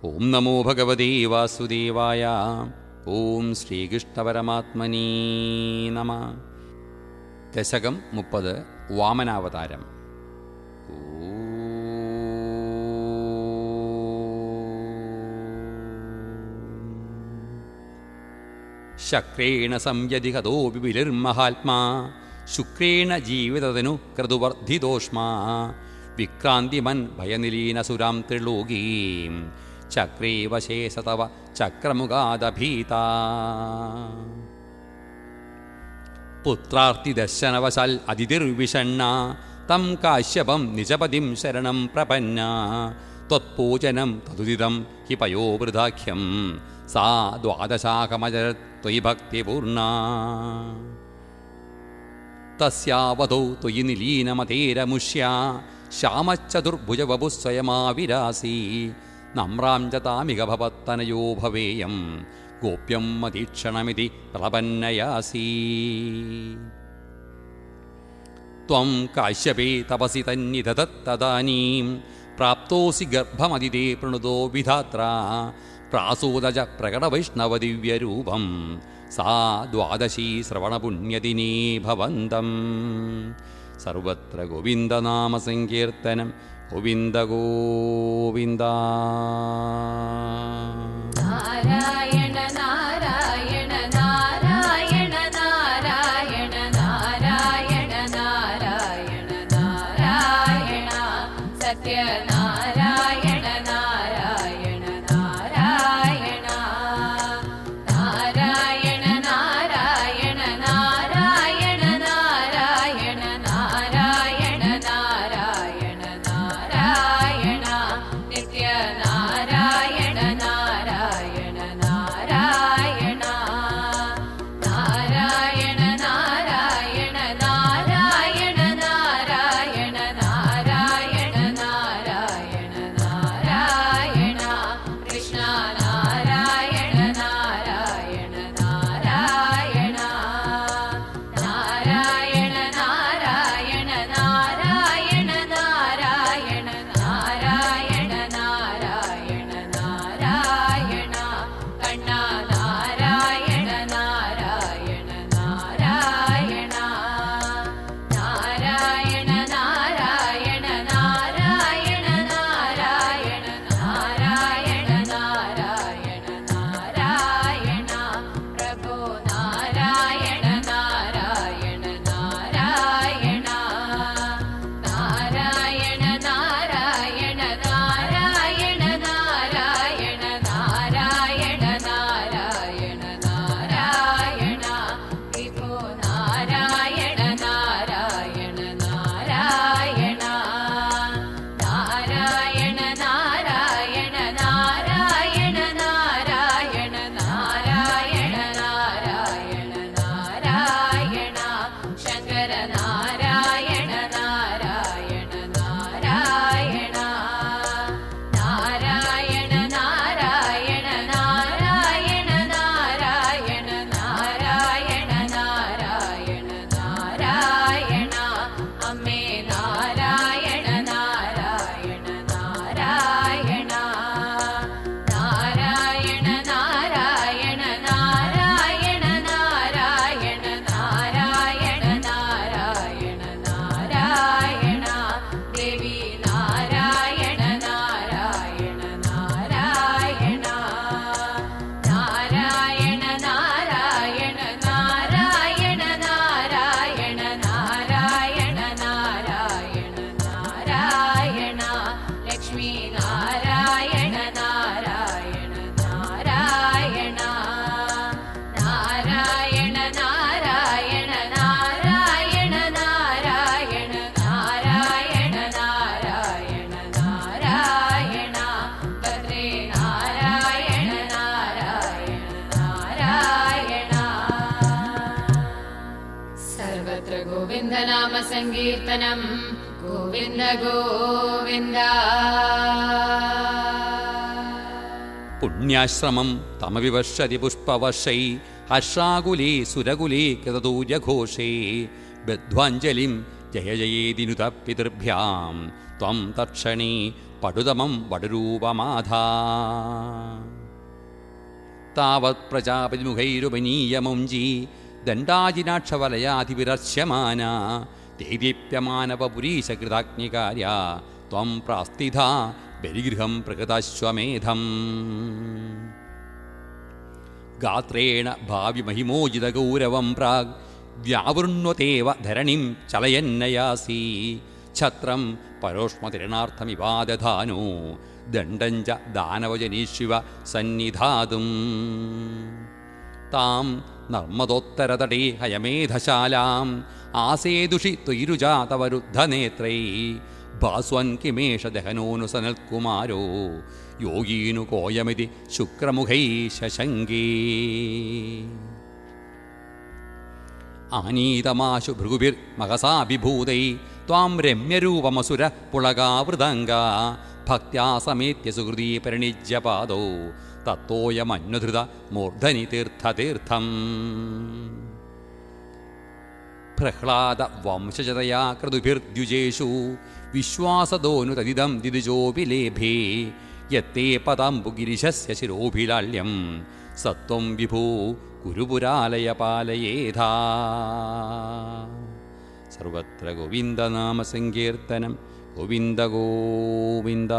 ഓം നമോ ഭഗവതേ വാസുദേവായ. ഓം ശ്രീകൃഷ്ണപരമാത്മനേ നമഃ. ദശകം 30 വാമനാവതാരം. ശക്രേണ സംയതി ഹതോ വിപിലിർമഹാത്മാ ശുക്രേണ ജീവിതതനു ക്രതുവർദ്ധിതോഷ്മാ വിക്രാന്തിമൻ ഭയനിലീനസുരാം ത്രിലോകീം ചക്രേ വശേഷ തവ ചക്രമുഖാദഭീതാ. പുത്രാർത്തിദർശനവശാൽ അതിഥിർവിഷണ്ണ തം കാശ്യപം നിജപതിം ശരണം പ്രപന്ന. ത്വത്പൂജനം തതുദിതം ഹി പയോവൃതാഖ്യം സാ ദ്വാദശാകമജരത് ത്വയി ഭക്തിപൂർണ. തസ്യാവതോ ത്വയി നിലീനമതേരമുഷ്യ ശ്യാമച്ചതുർഭുജവപു സ്വയമാവിരാസി. നമ്രാം ച താമിക ഭവത്തനയോ ഭവേയം ഗോപ്യം മതീക്ഷണമിതി പ്രപന്നയാസി. ത്വം കാശ്യപേ തപസി തന്നിധതത്തദാനീം പ്രാപ്തോസി ഗർഭമതിതേ പ്രണുതോ വിധാത്ര. പ്രാസൂതജ പ്രകടവൈഷ്ണവദിവ്യരൂപം സാ ദ്വാദശീ ശ്രവണപുണ്യദിനേ ഭവന്തം. സർവത്ര ഗോവിന്ദനാമസങ്കീർത്തനം. ഗോവിന്ദ ഗോവിന്ദ. നാരായണ നാരായണ നാരായണ നാരായണ നാരായണ നാരായണ നാരായണ സത്യനാരായണ നാരായണ നാരായണ നാരായണ നാരായണ നാരായണ നാരായണ നാരായണ നാരായണ നാരായണ നിത്യനാരായണ നാരായണ നാരായണ നാരായണ നാരായണ നാരായണ നാരായണ നാരായണ നാരായണ നാരായണ കൃഷ്ണ നാരായണ നാരായണ നാരായണ നാരായണ നാരായണ നാരായണ നാരായണ നാരായണ നാരായണ നാരായണ കണ്ണ നാരായണ നാരായണ നാരായണ നാരായണ നാരായണ നാരായണ നാരായണ നാരായണ നാരായണ നാരായണ പ്രഭോ നാരായണ നാരായണ നാരായണ നാരായണ നാരായണ നാരായണ നാരായണ നാരായണ നാരായണ നാരായണ വിഭോ നാരായണ നാരായണ നാരായണ നാരായണ നാരായണ നാരായണ നാരായണ നാരായണ നാരായണ നാരായണ ശങ്കര നാരായണ നാരായണ നാരായണ നാരായണ നാരായണ നാരായണ നാരായണ നാരായണ നാരായണ നാരായണ അമ്മേ നാരായണ നാരായണ നാരായണ നാരായണ നാരായണ നാരായണ നാരായണ നാരായണ നാരായണ നാരായണ ദേവി നാരായണ നാരായണ നാരായണ നാരായണ നാരായണ നാരായണ നാരായണ നാരായണ നാരായണ നാരായണ ലക്ഷ്മി നാരായണ നാരായണ നാരായണ നാരായണ നാരായണ നാരായണ നാരായണ നാരായണ നാരായണ നാരായണ ഭദ്രേ നാരായണ നാരായണ നാരായണ സർവത്ര ഗോവിന്ദനാമ സങ്കീർത്തനം. ഗോവിന്ദ ഗോവിന്ദ. പുണ്യാശ്രമം തമവിവർഷതി പുഷ്പവർഷൈ ഹർഷാകുലേ സുരകുലേ കൃതദൂര്യഘോഷേ ബദ്ധ്വാഞ്ജലിം ജയ ജയേതിനുത പിതൃഭ്യാം ത്വം തക്ഷണേ പടുതമം വടുരൂപമാധാ താവത് പ്രജാപതിമുഖൈരുപനീയമുഞ്ചി ദണ്ഡാജിനാക്ഷവലയാധിവിരർശ്യമാന ദേവീപ്യമാനവപുരീശകൃതാഗ്നികാര്യ ത്വം പ്രാസ്ഥിത ബലിഗൃഹം പ്രകൃതാശ്വമേധം ഗാത്രേണ ഭാവിമഹിമോജിതഗൗരവം പ്രാഗ് വ്യാവൃണ്വതേവ ധരണിം ചലയന്നയാസി ഛത്രം പരോഷ്മതിരണാർത്ഥമിവാദധാനോ ദണ്ഡഞ്ച ദാനവജനീശിവ സന്നിധാതും താം നർമ്മദോത്തരതടേ ഹയമേധശാലാം ആസേതുഷി ത്വയിരുജാതവരുദ്ധനേത്രൈ ഭാസ്വൻ കിമേഷ ദഹനോനു സനൽകുമാരോ യോഗീനു കോയമിതി ശുക്രമുഖൈ ശശങ്കേ ആനീതമാശു ഭൃഗുഭിർമഹസാഭിഭൂതൈ ത്വാം രമ്യരൂപമസുര പുളകാവൃതംഗ ഭക്ത്യാ സമേത്യ സുഹൃദീ പരിണിജ്യപാദോ തത്തോയമന്വധൃത മൂർധനി തീർത്ഥതീർത്ഥം പ്രഹ്ലാദ വംശജതയാ ക്രതുഭിർദ്യുജേഷു വിശ്വാസദോനു തദിദം ദിദിജോപി ലേഭേ യത്തേ പദാംബുഗിരിശസ്യ ശിരോഭിലാള്യം സത്വം വിഭൂ കുരുപുരാലയ പാലയേധാ സർവത്ര ഗോവിന്ദനാമസങ്കീർത്തനം ഗോവിന്ദ ഗോവിന്ദ